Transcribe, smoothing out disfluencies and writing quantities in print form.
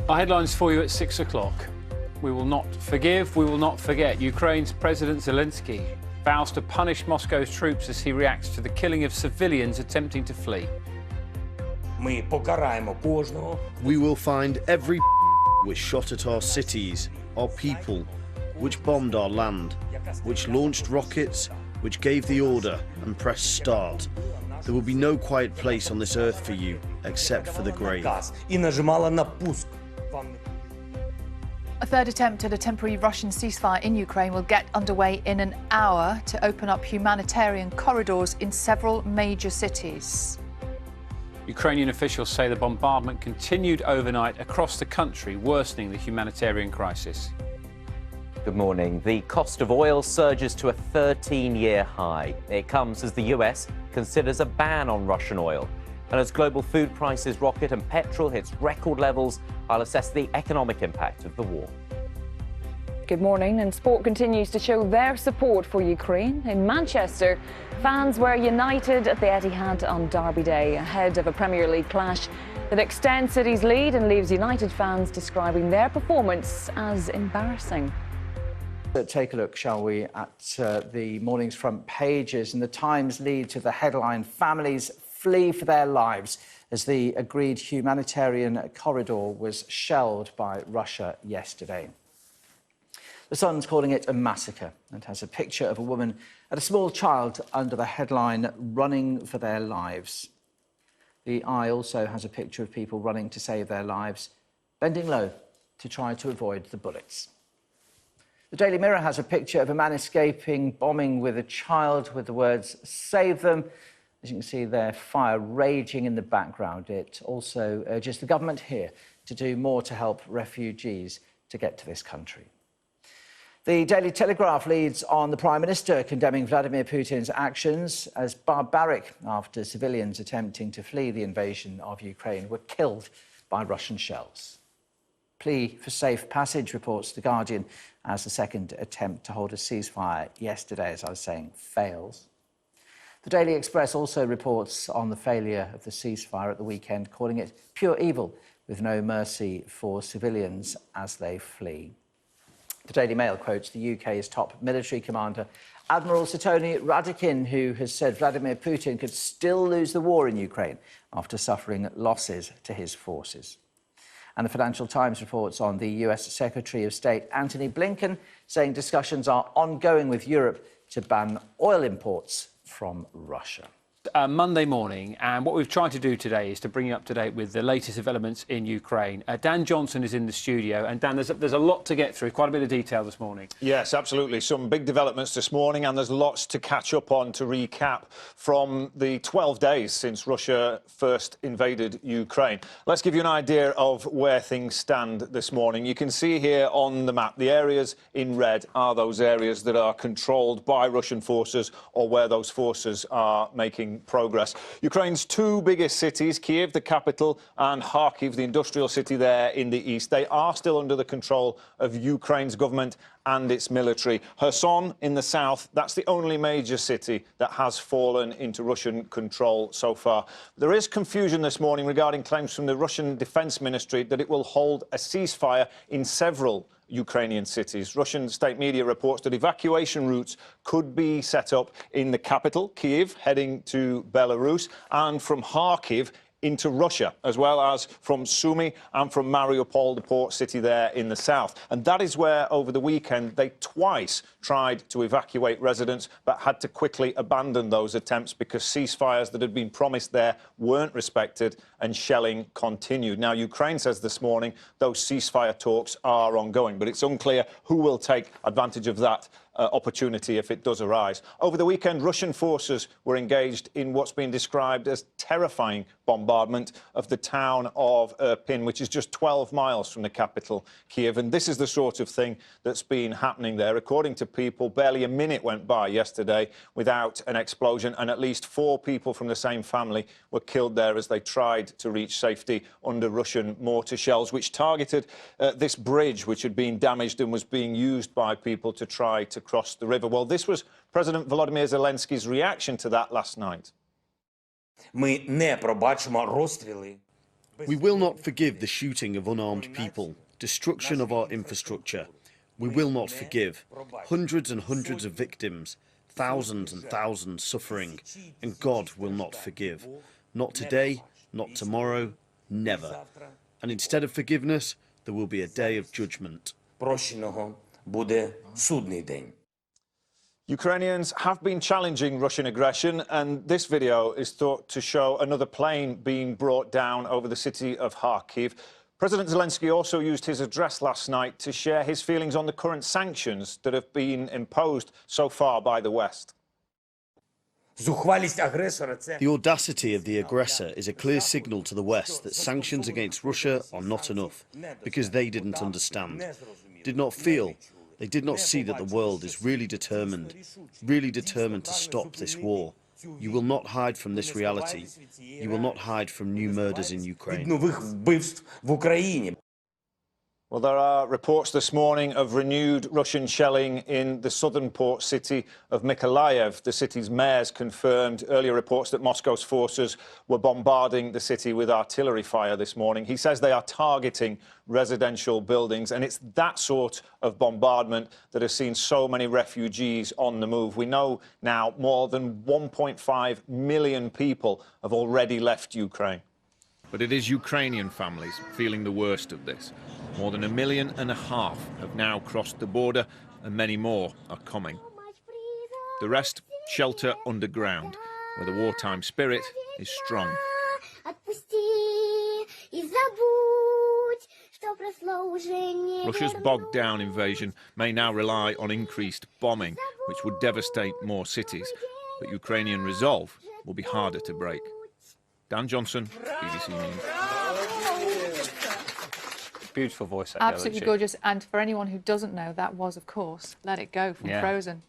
Our headlines for you at 6 o'clock. We will not forgive, we will not forget. Ukraine's President Zelensky vows to punish Moscow's troops as he reacts to the killing of civilians attempting to flee. We will find every which shot at our cities, our people, which bombed our land, which launched rockets, which gave the order and pressed start. There will be no quiet place on this earth for you, except for the grave. A third attempt at a temporary Russian ceasefire in Ukraine will get underway in an hour to open up humanitarian corridors in several major cities. Ukrainian officials say the bombardment continued overnight across the country, worsening the humanitarian crisis. Good morning. The cost of oil surges to a 13-year high. It comes as the US considers a ban on Russian oil. And as global food prices rocket and petrol hits record levels, I'll assess the economic impact of the war. Good morning, and sport continues to show their support for Ukraine. In Manchester, fans were united at the Etihad on Derby Day, ahead of a Premier League clash that extends City's lead and leaves United fans describing their performance as embarrassing. Take a look, shall we, at the morning's front pages, and the Times lead to the headline, "Families flee for their lives," as the agreed humanitarian corridor was shelled by Russia yesterday. The Sun's calling it a massacre and has a picture of a woman and a small child under the headline, "Running for their lives." The Eye also has a picture of people running to save their lives, bending low to try to avoid the bullets. The Daily Mirror has a picture of a man escaping bombing with a child with the words, "Save them." As you can see there, fire raging in the background. It also urges the government here to do more to help refugees to get to this country. The Daily Telegraph leads on the Prime Minister condemning Vladimir Putin's actions as barbaric after civilians attempting to flee the invasion of Ukraine were killed by Russian shells. Plea for safe passage, reports The Guardian, as the second attempt to hold a ceasefire yesterday, as I was saying, fails. The Daily Express also reports on the failure of the ceasefire at the weekend, calling it pure evil with no mercy for civilians as they flee. The Daily Mail quotes the UK's top military commander, Admiral Sir Tony Radakin, who has said Vladimir Putin could still lose the war in Ukraine after suffering losses to his forces. And the Financial Times reports on the US Secretary of State Antony Blinken saying discussions are ongoing with Europe to ban oil imports from Russia. Monday morning, and what we've tried to do today is to bring you up to date with the latest developments in Ukraine. Dan Johnson is in the studio, and Dan, there's a lot to get through, quite a bit of detail this morning. Yes, absolutely. Some big developments this morning, and there's lots to catch up on to recap from the 12 days since Russia first invaded Ukraine. Let's give you an idea of where things stand this morning. You can see here on the map, the areas in red are those areas that are controlled by Russian forces or where those forces are making progress. Ukraine's two biggest cities, Kiev, the capital, and Kharkiv, the industrial city there in the east, they are still under the control of Ukraine's government and its military. Kherson in the south, that's the only major city that has fallen into Russian control so far. There is confusion this morning regarding claims from the Russian Defense Ministry that it will hold a ceasefire in several Ukrainian cities. Russian state media reports that evacuation routes could be set up in the capital, Kyiv, heading to Belarus, and from Kharkiv into Russia, as well as from Sumy and from Mariupol, the port city there in the south. And that is where, over the weekend, they twice tried to evacuate residents, but had to quickly abandon those attempts because ceasefires that had been promised there weren't respected and shelling continued. Now, Ukraine says this morning those ceasefire talks are ongoing, but it's unclear who will take advantage of that opportunity if it does arise. Over the weekend, Russian forces were engaged in what's been described as terrifying bombardment of the town of Irpin, which is just 12 miles from the capital, Kiev. And this is the sort of thing that's been happening there. According to people, barely a minute went by yesterday without an explosion, and at least 4 people from the same family were killed there as they tried to reach safety under Russian mortar shells, which targeted this bridge, which had been damaged and was being used by people to try to cross the river. Well, this was President Volodymyr Zelensky's reaction to that last night. Ми не пробачимо розстріли. We will not forgive the shooting of unarmed people, destruction of our infrastructure. We will not forgive hundreds and hundreds of victims, thousands and thousands suffering, and God will not forgive. Not today, not tomorrow, never. And instead of forgiveness, there will be a day of judgment. Ukrainians have been challenging Russian aggression, and this video is thought to show another plane being brought down over the city of Kharkiv. President Zelensky also used his address last night to share his feelings on the current sanctions that have been imposed so far by the West. The audacity of the aggressor is a clear signal to the West that sanctions against Russia are not enough, because they didn't understand, did not feel, they did not see that the world is really determined to stop this war. You will not hide from this reality. You will not hide from new murders in Ukraine. Well, there are reports this morning of renewed Russian shelling in the southern port city of Mykolaiv. The city's mayors confirmed earlier reports that Moscow's forces were bombarding the city with artillery fire this morning. He says they are targeting residential buildings, and it's that sort of bombardment that has seen so many refugees on the move. We know now more than 1.5 million people have already left Ukraine. But it is Ukrainian families feeling the worst of this. More than 1.5 million have now crossed the border, and many more are coming. The rest shelter underground, where the wartime spirit is strong. Russia's bogged-down invasion may now rely on increased bombing, which would devastate more cities. But Ukrainian resolve will be harder to break. Dan Johnson, BBC News. Beautiful voice. Absolutely gorgeous. And for anyone who doesn't know, that was, of course, Let It Go from Frozen.